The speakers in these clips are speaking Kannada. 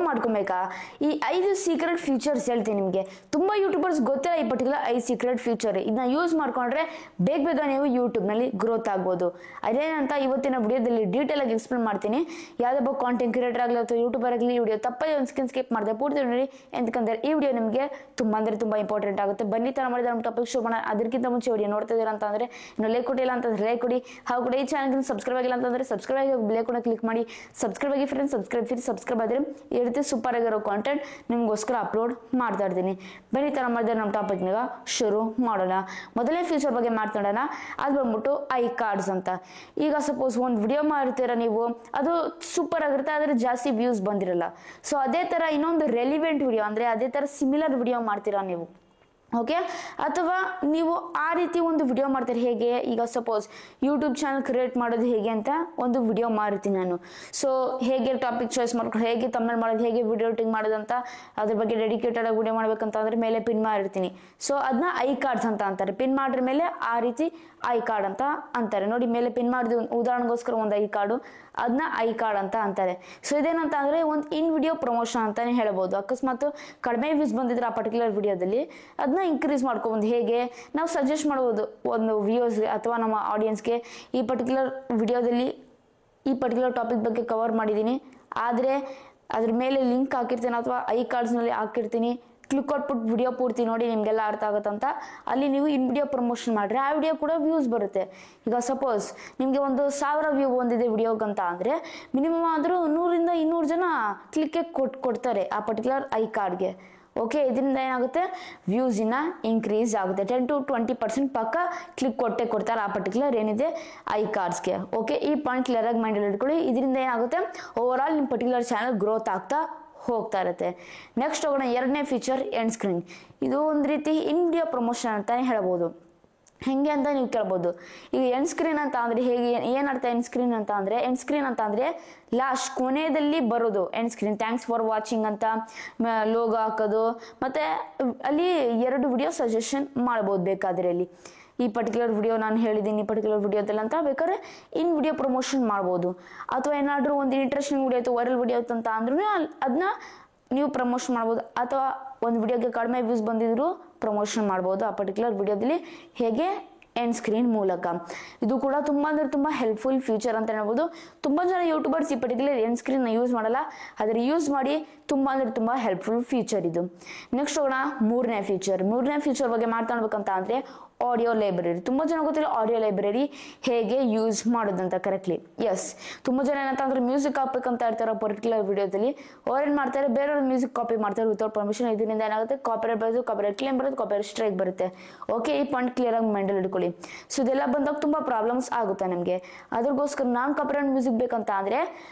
ಮಾಡ್ಕೊಬೇಕಾ? ಈ 5 ಸೀಕ್ರೆಟ್ ಫೀಚರ್ಸ್ ಹೇಳ್ತೀನಿ ನಿಮಗೆ. ತುಂಬಾ ಯೂಟ್ಯೂಬರ್ಸ್ ಗೊತ್ತಿಲ್ಲ ಈ ಪರ್ಟಿಕ್ಯುಲರ್ 5 ಸೀಕ್ರೆಟ್ ಫೀಚರ್. ಇದನ್ನ ಯೂಸ್ ಮಾಡ್ಕೊಂಡ್ರೆ ಬೇಗ ನೀವು ಯೂಟ್ಯೂಬ್ ನಲ್ಲಿ ಗ್ರೋತ್ ಆಗ್ಬೋದು. ಅದೇನಂತ ಇವತ್ತಿನ ವಿಡಿಯೋದಲ್ಲಿ ಡೀಟೇಲ್ ಆಗಿ ಎಕ್ಸ್ಪ್ಲೇನ್ ಮಾಡ್ತೀನಿ. ಯಾವ್ದೊಬ್ಬ ಕಾಂಟೆಂಟ್ ಕ್ರಿಯೇಟರ್ ಆಗಲಿ ಅಥವಾ ಯೂಟ್ಯೂಬರ್ ಆಗಲಿ ಈ ವಿಡಿಯೋ ತಪ್ಪದೇ ಒಂದು ಸ್ಕಿಪ್ ಮಾಡಿದೆ ಪೂರ್ತಿ ನೋಡಿ. ಎಂತಕಂದ್ರೆ ಈ ವಿಡಿಯೋ ನಿಮಗೆ ತುಂಬಾ ಇಂಪಾರ್ಟೆಂಟ್ ಆಗುತ್ತೆ. ಬನ್ನಿ ತರ ಮಾಡಿದ್ರೆ ನಮ್ಮ ಟಾಪಿಕ್ ಶೋ ಮಾಡೋಣ. ಅದಕ್ಕಿಂತ ಮುಂಚೆ ವಿಡಿಯೋ ನೋಡ್ತಾ ಇದ್ದೀರಾ ಅಂತಂದ್ರೆ ಇನ್ನು ಲೈಕ್ ಕೊಟ್ಟಿಲ್ಲ ಅಂತಂದ್ರೆ ಲೈಕ್ ಕೊಡಿ. ಹಾಗೂ ಕೂಡ ಈ ಚಾನಲ್ಗೆ ಸಬ್ಸ್ಕ್ರೈಬ್ ಆಗಿಲ್ಲ ಅಂತಂದ್ರೆ ಸಬ್ಸ್ಕ್ರೈಬ್ ಆಗಿ ಬೆಲ್ ಕೂಡ ಕ್ಲಿಕ್ ಮಾಡಿ. ಸಬ್ಸ್ಕ್ರೈಬ್ ಆಗಿ ಫ್ರೆಂಡ್ಸ್, ಸಬ್ಸ್ಕ್ರೈಬ್ ಆದ್ರೆ ಈ ರೀತಿ ಸೂಪರ್ ಆಗಿರೋ ಕಾಂಟೆಂಟ್ ನಿಮ್ಗೋಸ್ಕರ ಅಪ್ಲೋಡ್ ಮಾಡ್ತಾ ಇರ್ತೀನಿ. ಬನ್ನಿ ತರ ಮಾಡಿದ್ರೆ ನಮ್ಮ ಟಾಪಿಕ್ ಶುರು ಮಾಡೋಣ. ಮೊದಲನೇ ಫೀಚರ್ ಬಗ್ಗೆ ಮಾತನಾಡೋಣ. ಅದು ಬಂದ್ಬಿಟ್ಟು ಐ ಕಾರ್ಡ್ಸ್ ಅಂತ. ಈಗ ಸಪೋಸ್ ಒಂದು ವಿಡಿಯೋ ಮಾಡ್ತೀರಾ ನೀವು, ಅದು ಸೂಪರ್ ಆಗಿರುತ್ತೆ, ಆದ್ರೆ ಜಾಸ್ತಿ ವ್ಯೂಸ್ ಬಂದಿರಲ್ಲ. ಸೊ ಅದೇ ತರ ಇನ್ನೊಂದು ರೆಲಿವೆಂಟ್ ವಿಡಿಯೋ ಅಂದ್ರೆ ಅದೇ ತರ ಸಿಮಿಲರ್ ವಿಡಿಯೋ ಮಾಡ್ತೀರಾ ನೀವು, ಓಕೆ? ಅಥವಾ ನೀವು ಆ ರೀತಿ ಒಂದು ವಿಡಿಯೋ ಮಾಡ್ತಾರೆ. ಹೇಗೆ ಈಗ ಸಪೋಸ್ ಯೂಟ್ಯೂಬ್ ಚಾನಲ್ ಕ್ರಿಯೇಟ್ ಮಾಡೋದು ಹೇಗೆ ಅಂತ ಒಂದು ವಿಡಿಯೋ ಮಾಡಿರ್ತೀನಿ ನಾನು. ಸೊ ಹೇಗೆ ಟಾಪಿಕ್ ಚಾಯ್ಸ್ ಮಾಡ್ಕೊಂಡು ಹೇಗೆ ತಮಿಳ್ ಮಾಡೋದು, ಹೇಗೆ ವಿಡಿಯೋ ಎಡಿಟಿಂಗ್ ಮಾಡೋದಂತ ಅದ್ರ ಬಗ್ಗೆ ಡೆಡಿಕೇಟೆಡ್ ಆಗಿ ವಿಡಿಯೋ ಮಾಡ್ಬೇಕಂತ ಅಂದ್ರೆ ಮೇಲೆ ಪಿನ್ ಮಾಡಿರ್ತೀನಿ. ಸೊ ಅದನ್ನ ಐ ಕಾರ್ಡ್ಸ್ ಅಂತ ಅಂತಾರೆ. ಪಿನ್ ಮಾಡಿದ ಮೇಲೆ ಆ ರೀತಿ ಐ ಕಾರ್ಡ್ ಅಂತ ಅಂತಾರೆ. ನೋಡಿ ಮೇಲೆ ಪಿನ್ ಮಾಡಿದ ಉದಾಹರಣೆಗೋಸ್ಕರ ಒಂದು ಐ ಕಾರ್ಡು, ಅದನ್ನ ಐ ಕಾರ್ಡ್ ಅಂತ ಅಂತಾರೆ. ಸೊ ಇದೇನಂತ ಅಂದ್ರೆ ಒಂದು ಇನ್ ವಿಡಿಯೋ ಪ್ರಮೋಷನ್ ಅಂತಾನೆ ಹೇಳ್ಬೋದು. ಅಕಸ್ಮಾತ್ ಕಡಿಮೆ ವ್ಯೂಸ್ ಬಂದಿದ್ರೆ ಆ ಪರ್ಟಿಕ್ಯುಲರ್ ವಿಡಿಯೋದಲ್ಲಿ ಅದನ್ನ ಇನ್ಕ್ರೀಸ್ ಮಾಡ್ಕೋಬಹುದು. ಹೇಗೆ ನಾವು ಸಜೆಸ್ಟ್ ಮಾಡ್ಬೋದು ಒಂದು ವ್ಯೂಸ್ಗೆ ಅಥವಾ ನಮ್ಮ ಆಡಿಯನ್ಸ್ಗೆ, ಈ ಪರ್ಟಿಕ್ಯುಲರ್ ವಿಡಿಯೋದಲ್ಲಿ ಈ ಪರ್ಟಿಕ್ಯುಲರ್ ಟಾಪಿಕ್ ಬಗ್ಗೆ ಕವರ್ ಮಾಡಿದ್ದೀನಿ, ಆದರೆ ಅದ್ರ ಮೇಲೆ ಲಿಂಕ್ ಹಾಕಿರ್ತೀನಿ ಅಥವಾ ಐ ಕಾರ್ಡ್ಸ್ನಲ್ಲಿ ಹಾಕಿರ್ತೀನಿ, ಕ್ಲಿಕ್ ಕೊಟ್ಬಿಟ್ಟು ವಿಡಿಯೋ ಪೂರ್ತಿ ನೋಡಿ ನಿಮಗೆಲ್ಲ ಅರ್ಥ ಆಗುತ್ತಂತ ಅಲ್ಲಿ ನೀವು ಇನ್ ವಿಡಿಯೋ ಪ್ರಮೋಷನ್ ಮಾಡ್ರೆ ಆ ವಿಡಿಯೋ ಕೂಡ ವ್ಯೂಸ್ ಬರುತ್ತೆ. ಈಗ ಸಪೋಸ್ ನಿಮಗೆ ಒಂದು 1000 ವ್ಯೂ ಬಂದಿದೆ ವಿಡಿಯೋಗಂತ ಅಂದರೆ ಮಿನಿಮಮ್ ಆದರೂ 100ರಿಂದ 200 ಜನ ಕ್ಲಿಕ್ಕೆ ಕೊಡ್ತಾರೆ ಆ ಪರ್ಟಿಕ್ಯುಲರ್ ಐ ಕಾರ್ಡ್ಗೆ, ಓಕೆ? ಇದರಿಂದ ಏನಾಗುತ್ತೆ, ವ್ಯೂಸ್ ಇನ್ನ ಇನ್ಕ್ರೀಸ್ ಆಗುತ್ತೆ. 10 to 20% ಪಕ್ಕ ಕ್ಲಿಕ್ ಕೊಡ್ತಾರೆ ಆ ಪರ್ಟಿಕ್ಯುಲರ್ ಏನಿದೆ ಐ ಕಾರ್ಡ್ಸ್ಗೆ, ಓಕೆ? ಈ ಪಾಯಿಂಟ್ ಕ್ಲಿಯರ್ ಆಗಿ ಮೈಂಡಲ್ಲಿ ಇಟ್ಕೊಳ್ಳಿ. ಇದರಿಂದ ಏನಾಗುತ್ತೆ, ಓವರ್ ಆಲ್ ನಿಮ್ಮ ಪರ್ಟಿಕ್ಯುಲರ್ ಚಾನಲ್ ಗ್ರೋತ್ ಆಗ್ತಾ ಹೋಗ್ತಾ ಇರುತ್ತೆ. ನೆಕ್ಸ್ಟ್ ಹೋಗೋಣ. ಎರಡನೇ ಫೀಚರ್ ಎಂಡ್ ಸ್ಕ್ರೀನ್. ಇದು ಒಂದು ರೀತಿ ಇನ್ ವಿಡಿಯೋ ಪ್ರಮೋಷನ್ ಅಂತಾನೆ ಹೇಳ್ಬೋದು. ಹೆಂಗೆ ಅಂತ ನೀವು ಕೇಳ್ಬೋದು. ಈಗ ಎಂಡ್ ಸ್ಕ್ರೀನ್ ಅಂತ ಅಂದ್ರೆ ಹೇಗೆ, ಏನರ್ಥ ಎಂಡ್ ಸ್ಕ್ರೀನ್ ಅಂತ ಅಂದ್ರೆ? ಎಂಡ್ ಸ್ಕ್ರೀನ್ ಅಂತ ಅಂದ್ರೆ ಲಾಸ್ಟ್ ಕೊನೆಯಲ್ಲಿ ಬರೋದು end screen. Thanks for watching ಅಂತ ಲೋಗೋ ಹಾಕೋದು, ಮತ್ತೆ ಅಲ್ಲಿ 2 ವಿಡಿಯೋ ಸಜೆಷನ್ ಮಾಡ್ಬೋದು ಬೇಕಾದ್ರೆ. ಅಲ್ಲಿ ಈ ಪರ್ಟಿಕ್ಯುಲರ್ ವಿಡಿಯೋ ನಾನು ಹೇಳಿದ್ದೀನಿ ಈ ಪರ್ಟಿಕ್ಯುಲರ್ ವಿಡಿಯೋದಲ್ಲಿ ಅಂತ ಬೇಕಾದ್ರೆ ಇನ್ ವಿಡಿಯೋ ಪ್ರಮೋಷನ್ ಮಾಡ್ಬೋದು. ಅಥವಾ ಏನಾದರೂ ಒಂದು ಇಂಟ್ರೆಸ್ಟಿಂಗ್ ವಿಡಿಯೋ ಇತ್ತು, ವೈರಲ್ ವಿಡಿಯೋ ಇತ್ತು ಅಂತ ಅಂದ್ರೂ ಅದನ್ನ ನೀವು ಪ್ರಮೋಷನ್ ಮಾಡ್ಬೋದು. ಅಥವಾ ಒಂದು ವಿಡಿಯೋಗೆ ಕಡಿಮೆ ವ್ಯೂಸ್ ಬಂದಿದ್ರು ಪ್ರಮೋಷನ್ ಮಾಡ್ಬೋದು ಆ ಪರ್ಟಿಕ್ಯುಲರ್ ವಿಡಿಯೋದಲ್ಲಿ. ಹೇಗೆ? ಎಂಡ್ ಸ್ಕ್ರೀನ್ ಮೂಲಕ. ಇದು ಕೂಡ ತುಂಬಾ ಅಂದ್ರೆ ತುಂಬಾ ಹೆಲ್ಪ್ಫುಲ್ ಫೀಚರ್ ಅಂತ ಹೇಳ್ಬೋದು. ತುಂಬಾ ಜನ ಯೂಟ್ಯೂಬರ್ಸ್ ಈ ಪರ್ಟಿಕ್ಯುಲರ್ ಎಂಡ್ ಸ್ಕ್ರೀನ್ ಯೂಸ್ ಮಾಡಲ್ಲ, ಆದರೆ ಯೂಸ್ ಮಾಡಿ ತುಂಬಾ ಅಂದ್ರೆ ತುಂಬಾ ಹೆಲ್ಪ್ಫುಲ್ ಫೀಚರ್ ಇದು. ನೆಕ್ಸ್ಟ್ ಹೋಗೋಣ ಮೂರನೇ ಫೀಚರ್ ಬಗ್ಗೆ ಮಾತಾಡ್ಬೇಕಂತ ಅಂದ್ರೆ ಆಡಿಯೋ ಲೈಬ್ರರಿ. ತುಂಬಾ ಜನ ಗೊತ್ತಿಲ್ಲ ಆಡಿಯೋ ಲೈಬ್ರರಿ ಹೇಗೆ ಯೂಸ್ ಮಾಡೋದಂತ ಕರೆಕ್ಟ್ಲಿ. ಎಸ್, ತುಂಬಾ ಜನ ಏನಂತ ಅಂದ್ರೆ ಮ್ಯೂಸಿಕ್ ಹಾಕ್ಬೇಕಂತ ಇರ್ತಾರೆ ಪರ್ಟಿಕ್ಯುಲರ್ ವಿಡಿಯೋದಲ್ಲಿ. ಅವ್ರು ಏನ್ ಮಾಡ್ತಾರೆ, ಬೇರೆಯವ್ರ ಮ್ಯೂಸಿಕ್ ಕಾಪಿ ಮಾಡ್ತಾರೆ ವಿತೌಟ್ ಪರ್ಮಿಷನ್. ಇದರಿಂದ ಏನಾಗುತ್ತೆ, ಕಾಪಿರೈಟ್ ಬರೋದು, ಕಾಪಿರೈಟ್ ಕ್ಲೇಮ್ ಬರೋದು, ಕಾಪಿರೈಟ್ ಸ್ಟ್ರೈಕ್ ಬರುತ್ತೆ. ಓಕೆ, ಈ ಪಾಯಿಂಟ್ ಕ್ಲಿಯರ್ ಆಗಿ ಮೈಂಡಲ್ಲಿ ಇಟ್ಕೊಳ್ಳಿ. ಸೊ ಇದೆಲ್ಲ ಬಂದಾಗ ತುಂಬಾ ಪ್ರಾಬ್ಲಮ್ಸ್ ಆಗುತ್ತೆ ನಮಗೆ. ಅದ್ರಗೋಸ್ಕರ ನಾನ್ ಕಾಪಿರೈಟ್ ಮ್ಯೂಸಿಕ್ ಬೇಕಂತ ಅಂದ್ರೆ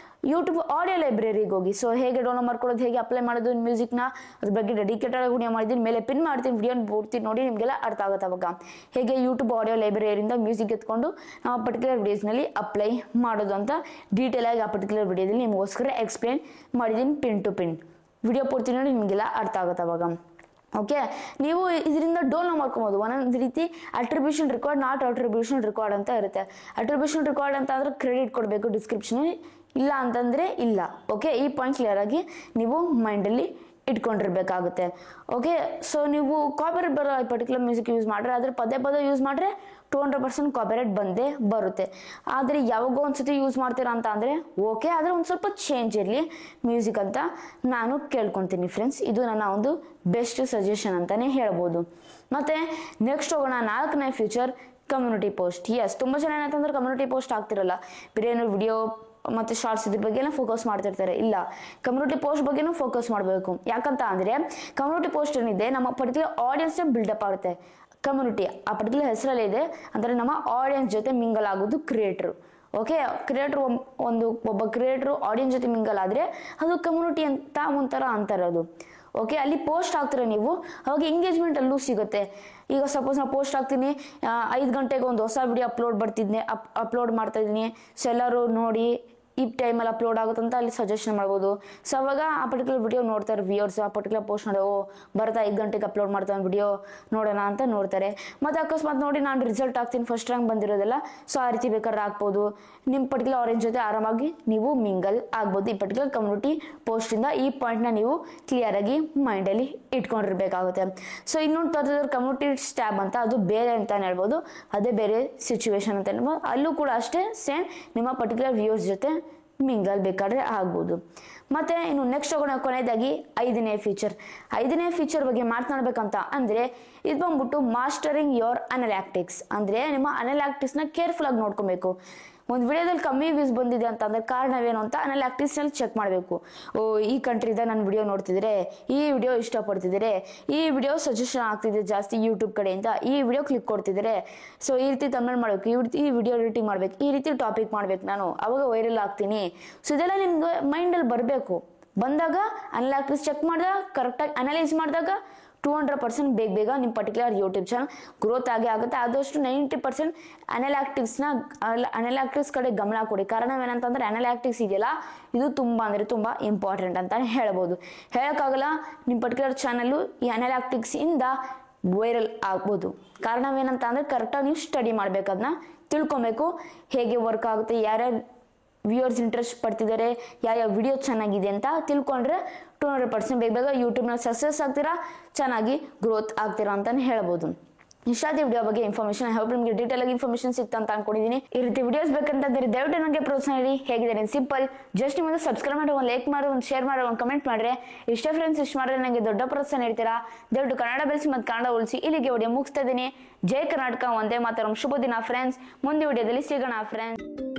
ಯೂಟ್ಯೂಬ್ ಆಡಿಯೋ ಲೈಬ್ರರಿಗೆ ಹೋಗಿ. ಸೊ ಹೇಗೆ ಡೌನ್ಲೋಡ್ ಮಾಡ್ಕೊಳ್ಳೋದು, ಹೇಗೆ ಅಪ್ಲೈ ಮಾಡೋದು ಮ್ಯೂಸಿಕ್ನ, ಅದ್ರ ಬಗ್ಗೆ ಡೆಡಿಕೇಟೆಡ್ ಆಗಿ ವಿಡಿಯೋ ಮಾಡಿದ್ದೀನಿ. ಮೇಲೆ ಪಿನ್ ಮಾಡ್ತೀನಿ, ವಿಡಿಯೋ ಪೂರ್ತಿ ನೋಡಿ ನಿಮಗೆಲ್ಲ ಅರ್ಥ ಆಗುತ್ತೆ ಅವಾಗ. ಹೇಗೆ ಯೂಟ್ಯೂಬ್ ಆಡಿಯೋ ಲೈಬ್ರರಿಯಿಂದ ಮ್ಯೂಸಿಕ್ ಎತ್ಕೊಂಡು ನಾವು ಪರ್ಟಿಕ್ಯುಲರ್ ವಿಡಿಯೋಸ್ನಲ್ಲಿ ಅಪ್ಲೈ ಮಾಡೋದು ಅಂತ ಡೀಟೇಲ್ ಆಗಿ ಆ ಪರ್ಟಿಕ್ಯುಲರ್ ವಿಡಿಯೋದಲ್ಲಿ ನಿಮಗೋಸ್ಕರ ಎಕ್ಸ್ಪ್ಲೇನ್ ಮಾಡಿದ್ದೀನಿ ಪಿನ್ ಟು ಪಿನ್. ವಿಡಿಯೋ ಪೂರ್ತಿ ನೋಡಿ ನಿಮಗೆಲ್ಲ ಅರ್ಥ ಆಗುತ್ತೆ ಅವಾಗ. ಓಕೆ, ನೀವು ಇದರಿಂದ ಡೌನ್ಲೋಡ್ ಮಾಡ್ಕೊಬೋದು. ಒಂದೊಂದು ರೀತಿ attribution record, not attribution record ಅಂತ ಇರುತ್ತೆ. ಅಟ್ರಿಬ್ಯೂಷನ್ ರಿಕಾರ್ಡ್ ಅಂತ ಅಂದ್ರೆ ಕ್ರೆಡಿಟ್ ಕೊಡಬೇಕು ಡಿಸ್ಕ್ರಿಪ್ಷನ್, ಇಲ್ಲ ಅಂತಂದ್ರೆ ಇಲ್ಲ. ಓಕೆ, ಈ ಪಾಯಿಂಟ್ ಕ್ಲಿಯರ್ ಆಗಿ ನೀವು ಮೈಂಡಲ್ಲಿ ಇಟ್ಕೊಂಡಿರ್ಬೇಕಾಗುತ್ತೆ. ಓಕೆ, ಸೊ ನೀವು ಕಾಪಿರೈಟ್ ಬರೋ ಪರ್ಟಿಕ್ಯುಲರ್ ಮ್ಯೂಸಿಕ್ ಯೂಸ್ ಮಾಡ್ರೆ, ಅದ್ರ ಪದೇ ಯೂಸ್ ಮಾಡ್ರೆ 200% ಕಾಪಿರೈಟ್ ಬಂದೇ ಬರುತ್ತೆ. ಆದರೆ ಯಾವಾಗೋ ಒಂದ್ಸತಿ ಯೂಸ್ ಮಾಡ್ತೀರಾ ಅಂತ ಅಂದರೆ ಓಕೆ, ಆದರೆ ಒಂದು ಸ್ವಲ್ಪ ಚೇಂಜ್ ಇರಲಿ ಮ್ಯೂಸಿಕ್ ಅಂತ ನಾನು ಕೇಳ್ಕೊತೀನಿ ಫ್ರೆಂಡ್ಸ್. ಇದು ನನ್ನ ಒಂದು ಬೆಸ್ಟ್ ಸಜೆಷನ್ ಅಂತಾನೆ ಹೇಳ್ಬೋದು. ಮತ್ತೆ ನೆಕ್ಸ್ಟ್ ಹೋಗೋಣ. 4ನೇ ಫೀಚರ್ ಕಮ್ಯುನಿಟಿ ಪೋಸ್ಟ್. ಎಸ್, ತುಂಬ ಜನ ಏನಂತಂದ್ರೆ ಕಮ್ಯುನಿಟಿ ಪೋಸ್ಟ್ ಆಗ್ತಿರಲ್ಲ, ಬೇರೆ ವಿಡಿಯೋ ಮತ್ತೆ ಶಾರ್ಟ್ಸ್ ಇದ್ರ ಬಗ್ಗೆ ಫೋಕಸ್ ಮಾಡ್ತಿರ್ತಾರೆ. ಇಲ್ಲ, ಕಮ್ಯುನಿಟಿ ಪೋಸ್ಟ್ ಬಗ್ಗೆನೂ ಫೋಕಸ್ ಮಾಡಬೇಕು. ಯಾಕಂತ ಅಂದ್ರೆ ಕಮ್ಯುನಿಟಿ ಪೋಸ್ಟ್ ಏನಿದೆ, ನಮ್ಮ ಪರ್ಟಿಕ್ಯುಲರ್ ಆಡಿಯನ್ಸ್ ಬಿಲ್ಡಪ್ ಆಗುತ್ತೆ. ಕಮ್ಯುನಿಟಿ ಆ ಪರ್ಟಿಕ್ಯುಲರ್ ಹೆಸರಲ್ಲೇ ಇದೆ, ಅಂದ್ರೆ ನಮ್ಮ ಆಡಿಯನ್ಸ್ ಜೊತೆ ಮಿಂಗಲ್ ಆಗೋದು ಕ್ರಿಯೇಟರ್. ಓಕೆ, ಕ್ರಿಯೇಟರ್ ಒಬ್ಬ ಕ್ರಿಯೇಟರ್ ಆಡಿಯನ್ಸ್ ಜೊತೆ ಮಿಂಗಲ್ ಆದ್ರೆ ಅದು ಕಮ್ಯುನಿಟಿ ಅಂತ ಒಂಥರ ಅಂತಾರೆ ಅದು. ಓಕೆ, ಅಲ್ಲಿ ಪೋಸ್ಟ್ ಹಾಕ್ತೀರ ನೀವು, ಅವಾಗ ಎಂಗೇಜ್ಮೆಂಟ್ ಅಲ್ಲೂ ಸಿಗುತ್ತೆ. ಈಗ ಸಪೋಸ್ ನಾನು ಪೋಸ್ಟ್ ಹಾಕ್ತೀನಿ, 5 ಗಂಟೆಗೆ ಒಂದು ಹೊಸ ವಿಡಿಯೋ ಅಪ್ಲೋಡ್ ಮಾಡ್ತಾ ಇದ್ದೀನಿ, ಸೊ ಎಲ್ಲರೂ ನೋಡಿ ಈ ಟೈಮಲ್ಲಿ ಅಪ್ಲೋಡ್ ಆಗುತ್ತಂತ ಅಲ್ಲಿ ಸಜೆಷನ್ ಮಾಡ್ಬೋದು. ಸೊ ಅವಾಗ ಆ ಪರ್ಟಿಕ್ಯುಲರ್ ವಿಡಿಯೋ ನೋಡ್ತಾರೆ ವ್ಯೂಯರ್ಸ್, ಆ ಪರ್ಟಿಕ್ಯುಲರ್ ಪೋಸ್ಟ್ ನೋಡಿ ಬರ್ತಾ 5 ಗಂಟೆಗೆ ಅಪ್ಲೋಡ್ ಮಾಡ್ತಾನೆ ವಿಡಿಯೋ ನೋಡೋಣ ಅಂತ ನೋಡ್ತಾರೆ. ಮತ್ತು ಅಕಸ್ಮಾತ್ ನೋಡಿ ನಾನು ರಿಸಲ್ಟ್ ಆಗ್ತೀನಿ ಫಸ್ಟ್ ರ್ಯಾಂಕ್ ಬಂದಿರೋದಲ್ಲ, ಸೊ ಆ ರೀತಿ ಬೇಕಾದ್ರೆ ಆಗ್ಬೋದು. ನಿಮ್ಮ ಪರ್ಟಿಕ್ಯುಲರ್ ಆರೆಂಜ್ ಜೊತೆ ಆರಾಮಾಗಿ ನೀವು ಮಿಂಗಲ್ ಆಗ್ಬೋದು ಈ ಪರ್ಟಿಕ್ಯುಲರ್ ಕಮ್ಯುನಿಟಿ ಪೋಸ್ಟಿಂದ. ಈ ಪಾಯಿಂಟ್ನ ನೀವು ಕ್ಲಿಯರಾಗಿ ಮೈಂಡಲ್ಲಿ ಇಟ್ಕೊಂಡಿರ್ಬೇಕಾಗುತ್ತೆ. ಸೊ ಇನ್ನೊಂದು ಥರದ ಕಮ್ಯುನಿಟಿ ಟ್ಯಾಬ್ ಅಂತ ಅದು ಬೇರೆ ಅಂತಾನೆ ಹೇಳ್ಬೋದು, ಅದೇ ಬೇರೆ ಸಿಚುವೇಶನ್ ಅಂತ ಹೇಳ್ಬೋದು. ಅಲ್ಲೂ ಕೂಡ ಅಷ್ಟೇ ಸೇಮ್ ನಿಮ್ಮ ಪರ್ಟಿಕ್ಯುಲರ್ ವ್ಯೂಸ್ ಜೊತೆ ಮಿಂಗಲ್ ಬೇಕಾದ್ರೆ ಆಗ್ಬೋದು. ಮತ್ತೆ ಇನ್ನು ನೆಕ್ಸ್ಟ್ ಹೋಗೋಣ ಕೊನೆಯದಾಗಿ 5ನೇ ಫೀಚರ್ ಬಗ್ಗೆ ಮಾತನಾಡ್ಬೇಕಂತ ಅಂದ್ರೆ ಇದು ಬಂದ್ಬಿಟ್ಟು ಮಾಸ್ಟರಿಂಗ್ ಯೋರ್ ಅನಲ್ಯಾಕ್ಟಿಕ್ಸ್. ಅಂದ್ರೆ ನಿಮ್ಮ ಅನಲ್ಯಾಕ್ಟಿಕ್ಸ್ ನ ಕೇರ್ಫುಲ್ ಆಗಿ ನೋಡ್ಕೊಬೇಕು. ಒಂದು ವಿಡಿಯೋದಲ್ಲಿ ಕಮ್ಮಿ ವ್ಯೂಸ್ ಬಂದಿದೆ ಅಂತ ಅಂದ್ರೆ ಕಾರಣವೇನು ಅಂತ ಅನಲ್ಯಾಕ್ಟಿಕ್ಸ್ ನಲ್ಲಿ ಚೆಕ್ ಮಾಡಬೇಕು. ಈ ಕಂಟ್ರಿದ ನಾನು ವಿಡಿಯೋ ನೋಡ್ತಿದ್ರೆ, ಈ ವಿಡಿಯೋ ಇಷ್ಟಪಡ್ತಿದ್ರೆ, ಈ ವಿಡಿಯೋ ಸಜೆಷನ್ ಆಗ್ತಿದೆ ಜಾಸ್ತಿ ಯೂಟ್ಯೂಬ್ ಕಡೆಯಿಂದ, ಈ ವಿಡಿಯೋ ಕ್ಲಿಕ್ ಕೊಡ್ತಿದ್ರೆ, ಸೊ ಈ ರೀತಿ ತಮಿಳ್ ಮಾಡ್ಬೇಕು, ಈ ವಿಡಿಯೋ ಎಡಿಟಿಂಗ್ ಮಾಡ್ಬೇಕು, ಈ ರೀತಿ ಟಾಪಿಕ್ ಮಾಡ್ಬೇಕು, ನಾನು ಅವಾಗ ವೈರಲ್ ಆಗ್ತೀನಿ. ಸೊ ಇದೆಲ್ಲ ನಿಮ್ಗೆ ಮೈಂಡಲ್ಲಿ ಬರಬೇಕು. ಬಂದಾಗ ಅನಲ್ಯಾಕ್ಟಿಕ್ಸ್ ಚೆಕ್ ಮಾಡಿದಾಗ ಕರೆಕ್ಟಾಗಿ ಅನಲೈಸ್ ಮಾಡಿದಾಗ 200% ಬೇಗ ನಿಮ್ಮ ಪರ್ಟಿಕ್ಯುಲರ್ ಯೂಟ್ಯೂಬ್ ಚಾನಲ್ ಗ್ರೋತ್ ಆಗೇ ಆಗುತ್ತೆ. ಆದಷ್ಟು 90% ಅನಲ್ಯಾಕ್ಟಿಕ್ಸ್ ಕಡೆ ಗಮನ ಕೊಡಿ. ಕಾರಣವೇನಂತಂದ್ರೆ ಅನಲ್ಯಾಕ್ಟಿಕ್ಸ್ ಇದೆಯಲ್ಲ, ಇದು ತುಂಬಾ ಇಂಪಾರ್ಟೆಂಟ್ ಅಂತ ಹೇಳ್ಬೋದು. ಹೇಳೋಕ್ಕಾಗಲ್ಲ, ನಿಮ್ಮ ಪರ್ಟಿಕ್ಯುಲರ್ ಚಾನಲ್ಲು ಈ ಅನಲ್ಯಾಕ್ಟಿಕ್ಸ್ ಇಂದ ವೈರಲ್ ಆಗ್ಬೋದು. ಕಾರಣವೇನಂತ ಅಂದ್ರೆ ಕರೆಕ್ಟಾಗಿ ನೀವು ಸ್ಟಡಿ ಮಾಡ್ಬೇಕು, ಅದನ್ನ ತಿಳ್ಕೊಬೇಕು, ಹೇಗೆ ವರ್ಕ್ ಆಗುತ್ತೆ, ಯಾರ್ಯಾರು ವ್ಯೂಯರ್ಸ್ ಇಂಟ್ರೆಸ್ಟ್ ಪಡ್ತಿದ್ದಾರೆ, ಯಾವ ವಿಡಿಯೋ ಚೆನ್ನಾಗಿದೆ ಅಂತ ತಿಳ್ಕೊಂಡ್ರೆ 200% ಬೇಗ ಯೂಟ್ಯೂಬ್ನಲ್ಲಿ ಸಕ್ಸಸ್ ಆಗ್ತೀರಾ, ಚೆನ್ನಾಗಿ ಗ್ರೋತ್ ಆಗ್ತೀರಾ ಅಂತಾನೆ ಹೇಳ್ಬೋದು. ಇಷ್ಟಾದ ವಿಡಿಯೋ ಬಗ್ಗೆ ಇನ್ಫಾರ್ಮೇಶನ್, ಐ ಹೋಪ್ ನಿಮಗೆ ಡೀಟೇಲ್ ಆಗಿ ಇನ್ಫಾರ್ಮೇಶನ್ ಸಿಕ್ತಾ ಅಂತ ಅನ್ಕೊಂಡಿದ್ದೀನಿ. ಈ ರೀತಿ ವಿಡಿಯೋಸ್ ಬೇಕಂತಂದ್ರೆ ದಯವಿಟ್ಟು ನನಗೆ ಪ್ರೋತ್ಸಾಹ ನೀಡಿ. ಹೇಗಿದೆ ಸಿಂಪಲ್, ಜಸ್ಟ್ ನಿಮ್ಮದು ಸಬ್ಸ್ಕ್ರೈಬ್ ಮಾಡಿ, ಒಂದು ಲೈಕ್ ಮಾಡಿ, ಒಂದು ಶೇರ್ ಮಾಡಿ, ಒಂದು ಕಮೆಂಟ್ ಮಾಡ್ರೆ ಇಷ್ಟೇ ಫ್ರೆಂಡ್ಸ್. ಇಷ್ಟು ಮಾಡಿದ್ರೆ ನನಗೆ ದೊಡ್ಡ ಪ್ರೋತ್ಸಾಹ ನೀಡ್ತೀರಾ. ದಯವಿಟ್ಟು ಕನ್ನಡ ಬೆಳೆಸಿ ಮತ್ತು ಕನ್ನಡ ಉಳಿಸಿ. ಇಲ್ಲಿಗೆ ವಿಡಿಯೋ ಮುಗಿಸ್ತಾ ಇದ್ದೀನಿ. ಜೈ ಕರ್ನಾಟಕ, ಒಂದೇ ಮಾತರಂ. ಶುಭ ದಿನ ಫ್ರೆಂಡ್ಸ್. ಮುಂದೆ ವಿಡಿಯೋದಲ್ಲಿ ಸಿಗೋಣ ಫ್ರೆಂಡ್ಸ್.